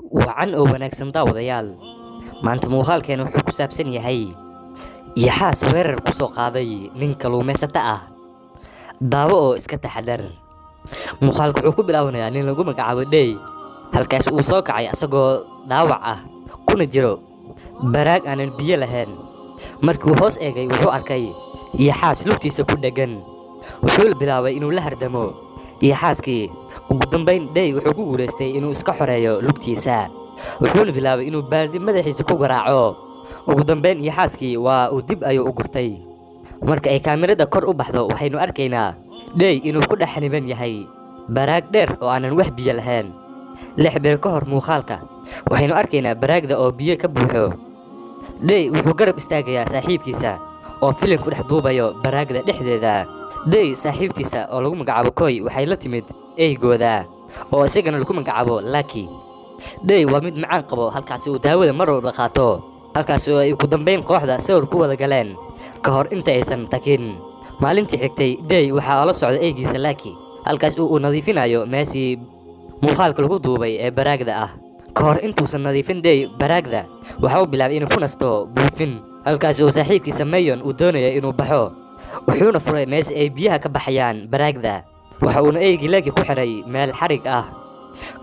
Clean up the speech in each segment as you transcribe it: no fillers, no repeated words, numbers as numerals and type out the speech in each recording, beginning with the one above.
Wacan oo wanaagsan daawadayaal maanta muuqaalkeena wuxuu ku saabsan yahay yaxaas weerar ku soo qaaday nin kaluumaysato ah daawo oo iska taxadar muuqaalku wuxuu ku bilaabanayaa nin lagu magacaabo Dhey halkaas uu soo kacay asagoo dhaawac ah kuna jiro baraag aanan biyo lahayn markii uu hoos eegay wuxuu arkay yaxaas lugtiisa ku dhagan wuxuu bilaabay inuu la hardamo yaxaaskii ugu dambeyn Dhey wuxuu ku guuleystay inuu iska xoreeyo lugtiisa wuxuu bilaabay inuu baaldi madaxiisa ku garaaco ugu dambeyn yaxaaskii waa uu dib ayuu u gurtay marka ay kaamirada kor u baxdo waxaynu arkaynaa Dhey inuu ku dhaxaniban yahay baraag dheer oo aanan wax biyo lahayn 6 bil ka hor muuqaalka waxaynu arkaynaa baraagda oo biyo ka buuxo Dhey wuxuu garab istaagayaa saaxiibkiisa oo filim ku dhex duubayo baraagda dhexdeeda Dhey saaxiibtiisa oo lagu magacaabo Koy waxay la timid eygooda oo isagana lagu magacaabo Lucky Dhey waa mid macaan qabo halkaas uu daawada mar walba qaato halkaas oo ay ku dambeyn kooxda sawir ku wada galeen ka hor inta aysan tagin maalintii xigtay Dhey waxa la socday eygiisa Lucky halkaas uu nadiifinayo meeshii muuqaalka lagu duubay ee baraagda ah ka hor intuusan nadiifin Dhey baraagda waxa uu bilaabay inuu ku nasto buufin halkaas oo saaxiibkiisa Mayon uu doonayo inuu baxo wuxuuna furay meeshii ay biyaha ka baxayaan baraagda waxa uu eygii Lucky ku xiray meel xarig ah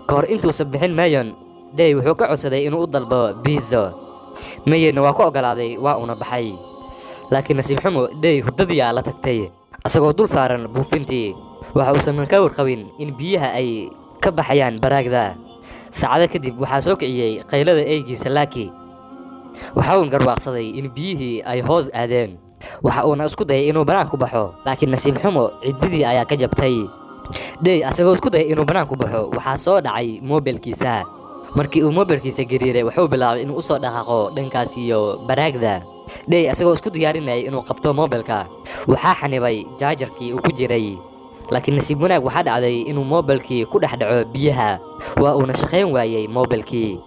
ka hor intuusan bixin Mayon Dhey wuxuu ka codsaday inuu u dalbo pizza Mayon waa ku ogolaaday waa una baxay laakiin nasiib xumo Dhey hurdadii la tagtay asagoo dul saaran buufintii waxa uusan ka warqabin in biyaha ay ka baxayaan baraagda saacado kadib waxaa soo kiciyay qaylada eygiisa Lucky waxa uu garwaaqsaday in biyihii ay hoos aadeen waxa uuna isku dayay inuu banaan ku baxo laakiin nasiib xumo ciididii ayaa ka jabtay Dhey asagoo isku dayay inuu banaan ku baxo waxa soo dhacay mobilkiisa markii uu mobilkiisa gariiray wuxuu bilaabay inuu u soo dhaqaaqo dhankaas iyo baraagda Dhey asagoo isku diyaarinayay inuu qabto mobilka waxa xanibay jaajarkii uu ku jiray laakiin nasiib wanaag waxa dhacday inuu mobilkii ku dhex dhaco biyaha waa uuna shaqayn waayay mobilkii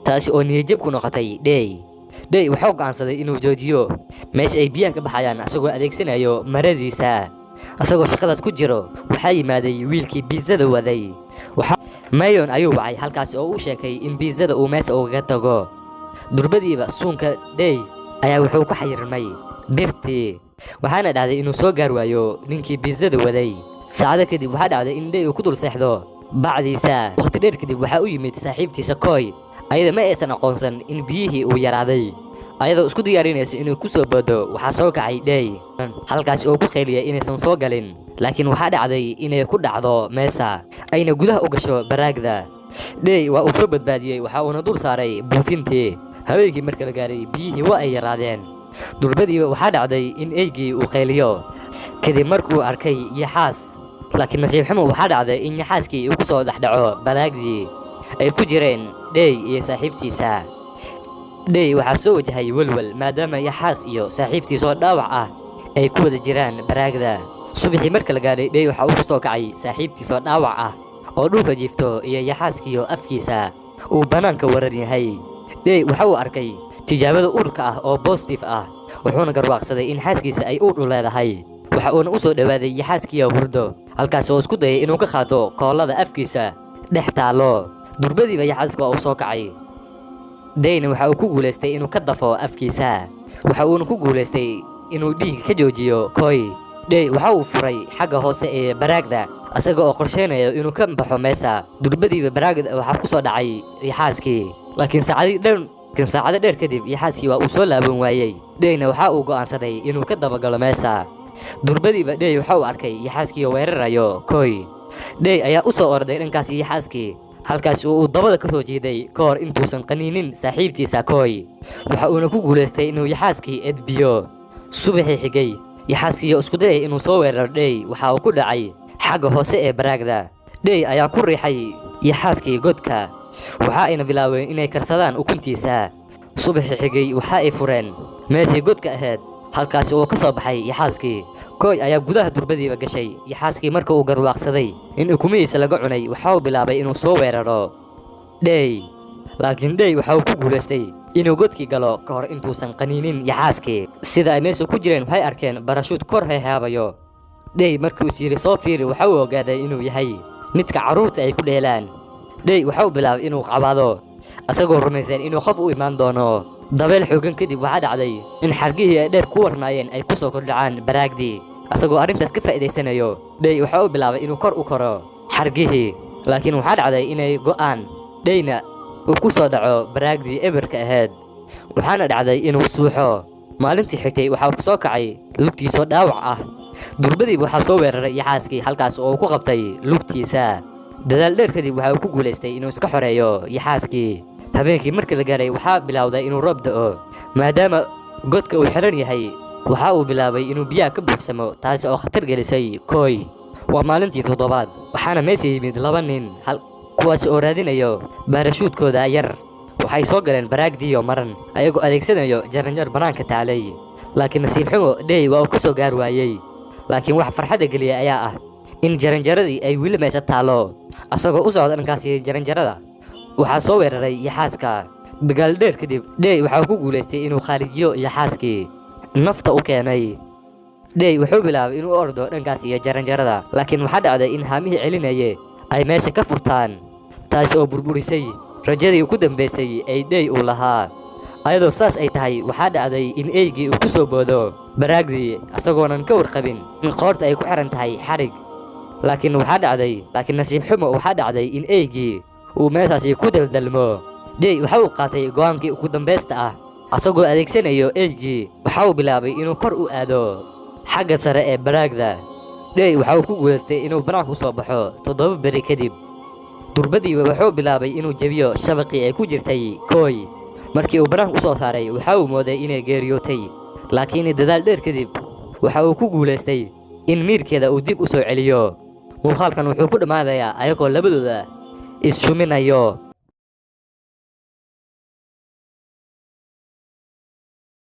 taasi oo niyad jab ku noqotay Dhey wuxuu go'aansaday inuu joojiyo meesha ay biyaha ka baxayaan asagoo adeegsanayo maradiisa asagoo shaqadaas ku jiro waxa yimaaday wiilkii pizzada waday Mayon ayuu wacay halkaas oo uu sheegay in pizzada uu meesha uga tago durbadiiba suunka Dhey ayaa wuxuu ku xayirmay birtii waxaana dhacday inuu soo gaar waayo ninkii pizzada waday saacado kadib waxa dhacday in Dhey uu ku dul seexdo bacdiisa waqti dheer kadib waxa uu yimid saaxiibtiisa Koy ayada ma aysan aqoonsan in biyihii uu yaraaday ayadoo isku diyaarinayso inuu ku soo boodo waxa soo kacay Dhey halkaas oo ku qeyliyay inaysan soo galin laakiin waxa dhacday inay ku dhacdo meesha ayna gudaha u gasho baraagda Dhey waa uu soo badbaadiyay waxa uu dul saaray buufintii habeenkii markii la gaaray biyihii waa ay yaraadeen durbadiiba waxa dhacday in eygii uu qeyliyo kadib markii uu arkay yaxaas laakiin nasiib xumo waxa dhacday in yaxaaskii uu ku soo dhaxdhaco baraagdii ay ku jireen Dhey iyo saaxiibtiisa Dhey waxa soo wajahay walwal maadaama yaxaas iyo saaxiibtiisa dhaawac ah ay ku wada jiraan baraagda subaxii markii la gaaray Dhey waxa uu ku soo kacay saaxiibtiisa dhaawac ah oo dhulka jiifto iyo yaxaaskiyo afkiisa uu banaanka waran yahay Dhey waxa uu arkay tijaabada uurka ah oo positive ah wuxuuna garwaaqsaday in xaaskiisa ay uur u leedahay waxa uuna u soo dhawaaday yaxaaskiyo hurdo halkaas oo isku dayay inuu ka qaato koolada afkiisa dhex taalo durbadiiba yaxaaska uu soo kacay Dheyna waxa uu ku guuleystay inuu ka dafo afkiisa waxa uuna ku guuleystay inuu dhiig ka joojiyo Koy Dhey waxa uu furay xagga hoose ee baraagda asaga oo qorsheynayo inuu ka baxo meesha durbadiiba baraagda waxa ku soo dhacay yaxaaskii laakiin saacado dheer kadib yaxaaskii waa uu soo laaban waayay Dheyna waxa uu go'aansaday inuu ka dabagalo meesha durbadiiba Dhey waxa uu arkay yaxaaskii weerarayo Koy Dhey ayaa u soo orday dhankaas yaxaaskii halkaas uu dabada ka soo jeeday ka hor intuusan qaniinin saaxiibtiisa Koy waxa uuna ku guuleystay inuu yaxaaskii edbiyo subaxii xigay yaxaaskii isku dayay inuu soo weeraro Dhey waxa uu ku dhacay xagga hoose ee baraagda Dhey ayaa ku riixay yaxaaskii godka waxa ayna bilaabeen inay karsadaan ukuntiisa subaxii xigay waxa ay fureen meeshii godka ahayd halkaas oo ka soo baxay yaxaaskii Koy ayaa gudaha durbadiiba gashay yaxaaskii markii uu garwaaqsaday in ukumihiisa laga cunay waxa uu bilaabay inuu soo weeraro Dhey laakiin Dhey waxa uu ku guuleystay inuu godkii galo ka hor intuusan qaniinin yaxaaskii sida ay meesha ku jireen waxay arkeen barashuud kor heehaabayo Dhey markii uu siiri soo fiiri waxa uu ogaaday inuu yahay midka caruurta ay ku dheelaan Dhey waxa uu bilaabay inuu qabaado asagoo rumaysan inuu qof u imaan doono. Dabeel xoogan kadib waxaa dhacday in xargihii ay dheer ku warnaayeen ay ku soo kordhacaan baraagdii. asagoo arrintaas ka faa'iidaysanayo, Dhey waxa uu bilaabay inuu kor u koro xargihii, laakiin waxaa dhacday inay go'aan. Dheyna uu ku soo dhaco baraagdii eberka ahayd, waxaana dhacday inuu suuxo. maalintii xigtay waxa uu ku soo kacay lugtiisoo dhaawac ah. durbadiiba waxaa soo weeraray yaxaaskii halkaas oo uu ku qabtay lugtiisa. dadaal dheer kadib waxa uu ku guulaystay inuu iska xoreeyo yaxaaskii. habeenkii markii la gaaray waxaa bilowday inuu roob da'o, maadaama godka uu xiran yahay. waxa uu bilaabay inuu biyaha ka buuxsamo, taasi oo khatar gelisay Koi. waa maalintii toddobaad, waxaana meesha yimid 2 nin kuwaas oo raadinayo baarashuudkooda yar. waxay soo galeen baraagdiiyo maran ayagoo adeegsanayo jaranjar banaanka taalay, laakiin nasiib xumo Dhey waa uu ka soo gaar waayey. laakiin wax farxadda geliya ayaa ah in jaranjaradii ay weli meesha taalo. asagoo u socda dhankaasi jaranjarada waxaa soo weeraray yaxaaska. dagaal dheer kadib Dhey waxa uu ku guulaystay inuu khaarijiyo yaxaaskii nafta u keenay. Dhey wuxuu bilaabay inuu ordo dhankaas iyo jaranjarada, laakiin waxaa dhacday in haamihii celinayay ay meesha ka furtaan, taas oo burburisay rajadii ugu dambeysay ee Dhey uu lahaa. ayadoo saas ay tahay, waxaa dhacday in eygii uu ku soo boodo baraagdii asagoonan ka warqabin in qoorta ay ku xiran tahay xarig. laakiin nasiib xumo waxaa dhacday in eygii uu meeshaasi ku daldalmo. Dhey waxa uu qaatay go'aankii ugu dambaysta ah. asagoo adeegsanayo eygii waxa uu bilaabay inuu kor u aado xagga sare ee baraagda. Dhey waxa uu ku guulaystay inuu banaanka u soo baxo 7 beri kadib. durbadiiba wuxuu bilaabay inuu jebiyo shabaqii ay ku jirtay Koi. markii uu banaanka u soo saaray waxa uu mooday inay geeriyootay, laakiin dadaal dheer kadib waxa uu ku guulaystay in miirkeeda uu dib u soo celiyo. muuqaalkan wuxuu ku dhammaadayaa ayagoo labadooda is shuminayo.